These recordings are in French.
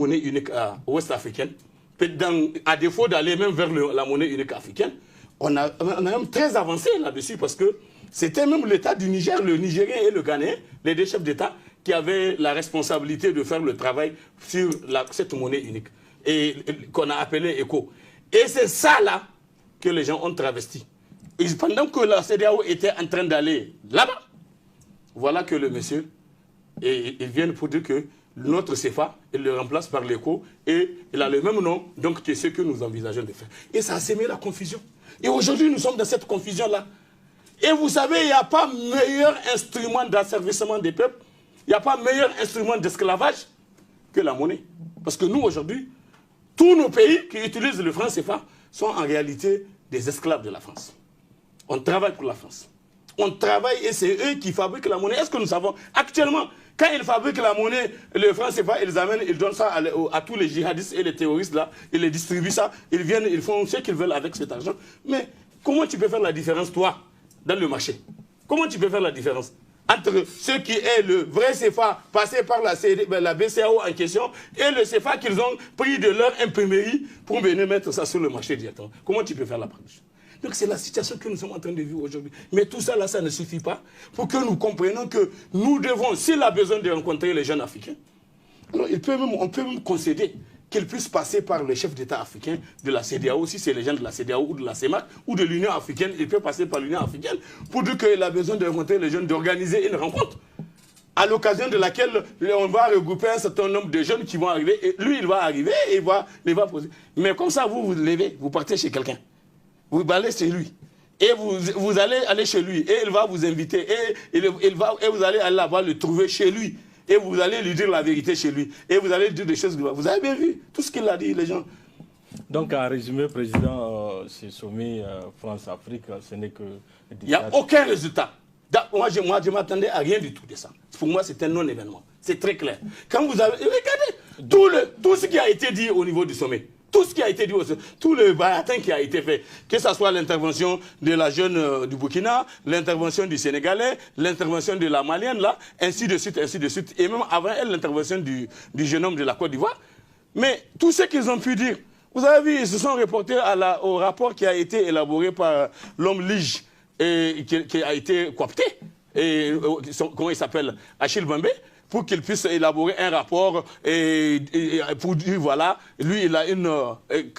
monnaie unique ouest-africaine, à défaut d'aller même vers la monnaie unique africaine, on a même très avancé là-dessus parce que c'était même l'État du Niger, le Nigérien et le Ghanéen, les deux chefs d'État, qui avaient la responsabilité de faire le travail sur cette monnaie unique et qu'on a appelée ECO. Et c'est ça là que les gens ont travesti. Et pendant que la CEDEAO était en train d'aller là-bas, voilà que le monsieur, il vient pour dire que notre CFA, il le remplace par l'ECO et il a le même nom, donc c'est ce que nous envisageons de faire. Et ça a sémé la confusion. Et aujourd'hui, nous sommes dans cette confusion-là. Et vous savez, il n'y a pas meilleur instrument d'asservissement des peuples, il n'y a pas meilleur instrument d'esclavage que la monnaie. Parce que nous, aujourd'hui, tous nos pays qui utilisent le franc CFA sont en réalité des esclaves de la France. On travaille pour la France. On travaille et c'est eux qui fabriquent la monnaie. Est-ce que nous savons actuellement, quand ils fabriquent la monnaie, le franc CFA, ils amènent, ils donnent ça à tous les djihadistes et les terroristes là, ils les distribuent ça, ils viennent, ils font ce qu'ils veulent avec cet argent. Mais comment tu peux faire la différence, toi, dans le marché? Comment tu peux faire la différence entre ce qui est le vrai CFA passé par la BCAO en question et le CFA qu'ils ont pris de leur imprimerie pour venir mettre ça sur le marché directement? Comment tu peux faire la production? Donc c'est la situation que nous sommes en train de vivre aujourd'hui. Mais tout ça là, ça ne suffit pas pour que nous comprenions que nous devons, s'il a besoin de rencontrer les jeunes africains, alors on peut même concéder qu'il puisse passer par les chefs d'État africains de la CEDEAO, si c'est les gens de la CEDEAO ou de la CEMAC ou de l'Union africaine, il peut passer par l'Union africaine pour dire qu'il a besoin de rencontrer les jeunes, d'organiser une rencontre à l'occasion de laquelle on va regrouper un certain nombre de jeunes qui vont arriver, et lui il va arriver et il va poser. Mais comme ça, vous levez, vous partez chez quelqu'un, vous allez chez lui, et vous allez aller chez lui, et il va vous inviter, et vous allez aller là-bas le trouver chez lui. Et vous allez lui dire la vérité chez lui. Et vous allez lui dire des choses. Vous avez bien vu tout ce qu'il a dit, les gens. Donc, en résumé, Président, ce sommet France-Afrique, ce n'est que... Il n'y a aucun résultat. Moi, je ne m'attendais à rien du tout de ça. Pour moi, c'est un non-événement. C'est très clair. Quand vous avez... Regardez, tout ce qui a été dit au niveau du sommet, tout ce qui a été dit, tout le baratin qui a été fait, que ce soit l'intervention de la jeune du Burkina, l'intervention du Sénégalais, l'intervention de la Malienne, là, ainsi de suite, et même avant elle, l'intervention du jeune homme de la Côte d'Ivoire. Mais tout ce qu'ils ont pu dire, vous avez vu, ils se sont reportés au rapport qui a été élaboré par l'homme Lige, et qui a été coopté, et comment il s'appelle, Achille Bambé, pour qu'il puisse élaborer un rapport et pour dire, voilà, lui, il a une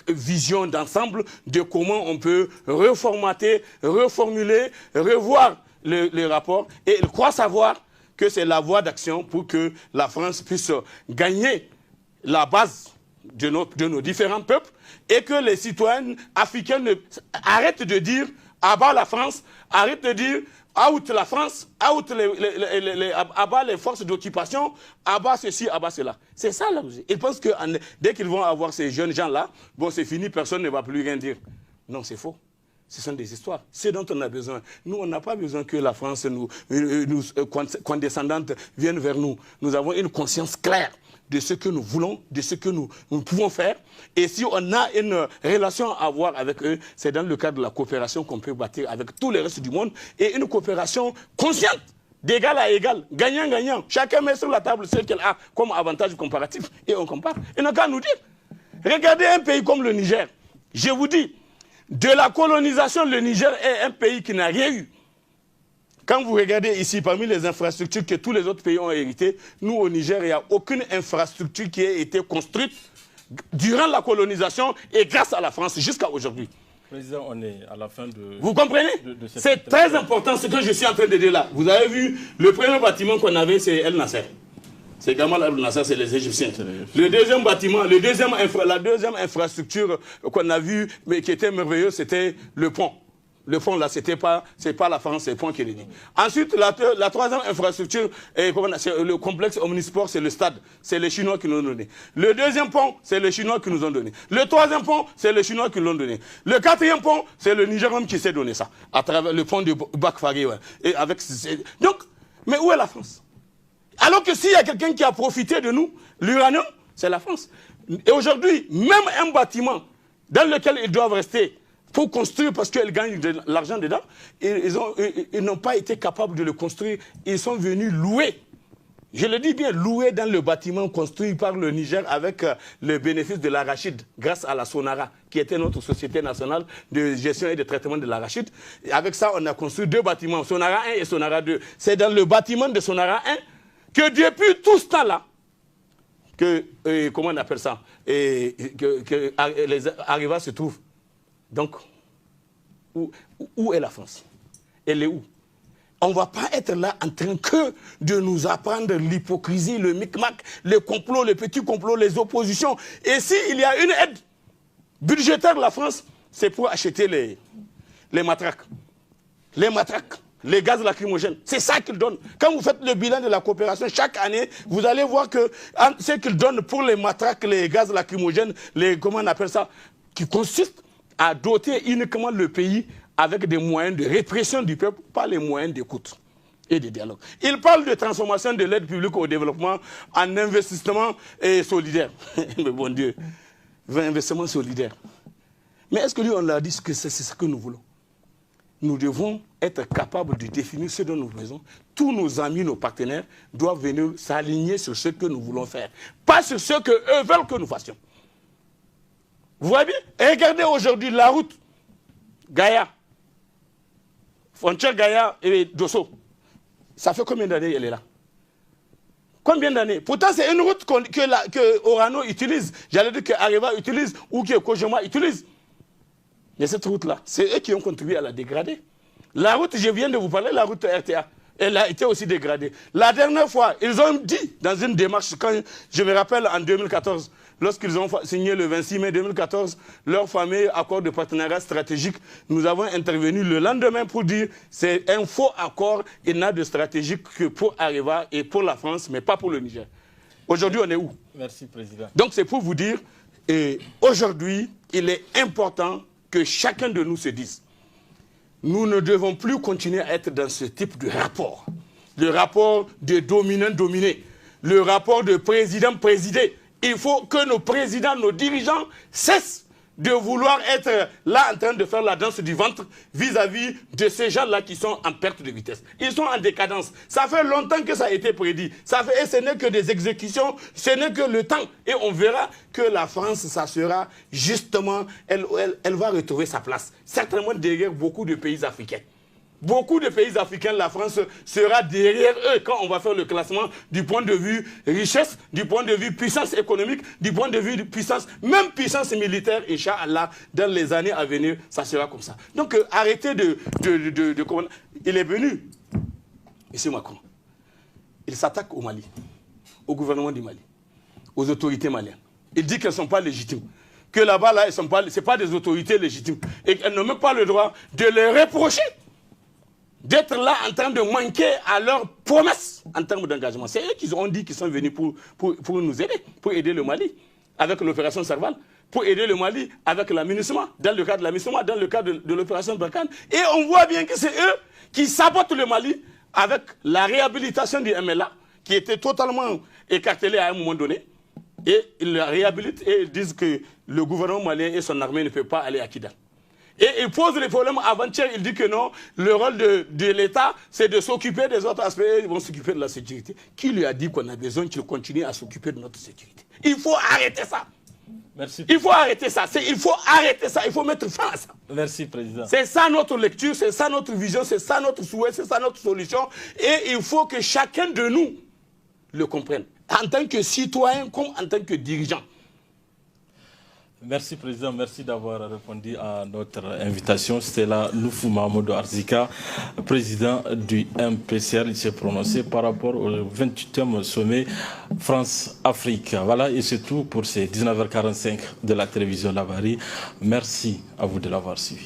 vision d'ensemble de comment on peut reformater, reformuler, revoir les rapports. Et il croit savoir que c'est la voie d'action pour que la France puisse gagner la base de nos différents peuples et que les citoyens africains arrêtent de dire « à bas la France », arrêtent de dire out la France, out abat les forces d'occupation, abat ceci, abat cela. C'est ça là. Ils pensent que dès qu'ils vont avoir ces jeunes gens-là, bon c'est fini, personne ne va plus rien dire. Non, c'est faux. Ce sont des histoires. C'est dont on a besoin. Nous, on n'a pas besoin que la France, condescendante, vienne vers nous. Nous avons une conscience claire de ce que nous voulons, de ce que nous pouvons faire. Et si on a une relation à avoir avec eux, c'est dans le cadre de la coopération qu'on peut bâtir avec tous les restes du monde et une coopération consciente, d'égal à égal, gagnant-gagnant. Chacun met sur la table ce qu'il a comme avantage comparatif et on compare. Et n'a qu'à nous dire. Regardez un pays comme le Niger. Je vous dis, de la colonisation, le Niger est un pays qui n'a rien eu. Quand vous regardez ici, parmi les infrastructures que tous les autres pays ont héritées, nous au Niger, il n'y a aucune infrastructure qui ait été construite durant la colonisation et grâce à la France jusqu'à aujourd'hui. Président, on est à la fin de... Vous comprenez? C'est très important ce que je suis en train de dire là. Vous avez vu, le premier bâtiment qu'on avait, c'est El Nasser. C'est Gamal El Nasser, c'est les Égyptiens. Le deuxième bâtiment, la deuxième infrastructure qu'on a vue, mais qui était merveilleuse, c'était le pont. Le pont là, c'est pas la France, c'est le pont qui est dit. Ensuite, la troisième infrastructure, le complexe Omnisport, c'est le stade. C'est les Chinois qui nous l'ont donné. Le deuxième pont, c'est les Chinois qui nous ont donné. Le troisième pont, c'est les Chinois qui l'ont donné. Le quatrième pont, c'est le Niger qui s'est donné ça. À travers le pont de Bakfari. Ouais. Et avec... Donc, mais où est la France? Alors que s'il y a quelqu'un qui a profité de nous, l'uranium, c'est la France. Et aujourd'hui, même un bâtiment dans lequel ils doivent rester pour construire, parce qu'ils gagnent de l'argent dedans, ils n'ont pas été capables de le construire. Ils sont venus louer Je le dis bien, loué dans le bâtiment construit par le Niger avec le bénéfice de l'arachide, grâce à la Sonara, qui était notre société nationale de gestion et de traitement de l'arachide. Avec ça, on a construit 2 bâtiments, Sonara 1 et Sonara 2. C'est dans le bâtiment de Sonara 1 que depuis tout ce temps-là, comment on appelle ça, que les Areva se trouvent. Donc, où est la France? Elle est où? On ne va pas être là en train que de nous apprendre l'hypocrisie, le micmac, le complot, les petits complots, les oppositions. Et s'il y a une aide budgétaire de la France, c'est pour acheter les matraques. Les matraques, les gaz lacrymogènes. C'est ça qu'ils donnent. Quand vous faites le bilan de la coopération, chaque année, vous allez voir que ce qu'ils donnent pour les matraques, les gaz lacrymogènes, comment on appelle ça, qui consiste à doter uniquement le pays avec des moyens de répression du peuple, pas les moyens d'écoute et de dialogue. Il parle de transformation de l'aide publique au développement en investissement solidaire. Mais bon Dieu, investissement solidaire. Mais est-ce que lui, on l'a dit que c'est ce que nous voulons? Nous devons être capables de définir ce dont nous faisons. Tous nos amis, nos partenaires doivent venir s'aligner sur ce que nous voulons faire, pas sur ce qu'eux veulent que nous fassions. Vous voyez bien? Regardez aujourd'hui la route Gaïa, frontière Gaïa et Dosso. Ça fait combien d'années elle est là? Combien d'années? Pourtant, c'est une route que Orano utilise. J'allais dire que Areva utilise ou que Kojima utilise. Mais cette route-là, c'est eux qui ont contribué à la dégrader. La route, je viens de vous parler, la route RTA, elle a été aussi dégradée. La dernière fois, ils ont dit, dans une démarche, quand je me rappelle en 2014, lorsqu'ils ont signé le 26 mai 2014, leur fameux accord de partenariat stratégique, nous avons intervenu le lendemain pour dire c'est un faux accord, il n'a de stratégique que pour Areva et pour la France, mais pas pour le Niger. Aujourd'hui, on est où? Merci, Président. Donc c'est pour vous dire, aujourd'hui, il est important que chacun de nous se dise, nous ne devons plus continuer à être dans ce type de rapport. Le rapport de dominant-dominé, le rapport de président-présidé. Il faut que nos présidents, nos dirigeants cessent de vouloir être là en train de faire la danse du ventre vis-à-vis de ces gens-là qui sont en perte de vitesse. Ils sont en décadence. Ça fait longtemps que ça a été prédit. Et ce n'est que des exécutions, ce n'est que le temps. Et on verra que la France, ça sera justement, elle va retrouver sa place. Certainement derrière beaucoup de pays africains. Beaucoup de pays africains, la France sera derrière eux quand on va faire le classement du point de vue richesse, du point de vue puissance économique, du point de vue de puissance, même puissance militaire, Inch'Allah, dans les années à venir, ça sera comme ça. Donc arrêtez comment... Il est venu, M. Macron, il s'attaque au Mali, au gouvernement du Mali, aux autorités maliennes. Il dit qu'elles ne sont pas légitimes. Que là-bas, là, ce n'est pas des autorités légitimes. Et qu'elles n'ont même pas le droit de les reprocher d'être là en train de manquer à leurs promesses en termes d'engagement. C'est eux qui ont dit qu'ils sont venus pour nous aider, pour aider le Mali avec l'opération Serval, pour aider le Mali avec la MINUSMA, dans le cadre de la MINUSMA, dans le cadre de l'opération Barkhane. Et on voit bien que c'est eux qui sabotent le Mali avec la réhabilitation du MLA, qui était totalement écartelée à un moment donné. Et ils la réhabilitent et ils disent que le gouvernement malien et son armée ne peuvent pas aller à Kidal. Et il pose les problèmes avant-hier, il dit que non, le rôle de l'État, c'est de s'occuper des autres aspects, ils vont s'occuper de la sécurité. Qui lui a dit qu'on a besoin qu'il continue à s'occuper de notre sécurité? Il faut arrêter ça. Merci. Il faut arrêter ça. Il faut arrêter ça. Il faut mettre fin à ça. Merci, Président. C'est ça notre lecture, c'est ça notre vision, c'est ça notre souhait, c'est ça notre solution. Et il faut que chacun de nous le comprenne, en tant que citoyen comme en tant que dirigeant. Merci, Président. Merci d'avoir répondu à notre invitation. C'était là Noufou Mahamadou Arzika, président du MPCR. Il s'est prononcé par rapport au 28e sommet France-Afrique. Voilà, et c'est tout pour ces 19h45 de la télévision Labari. Merci à vous de l'avoir suivi.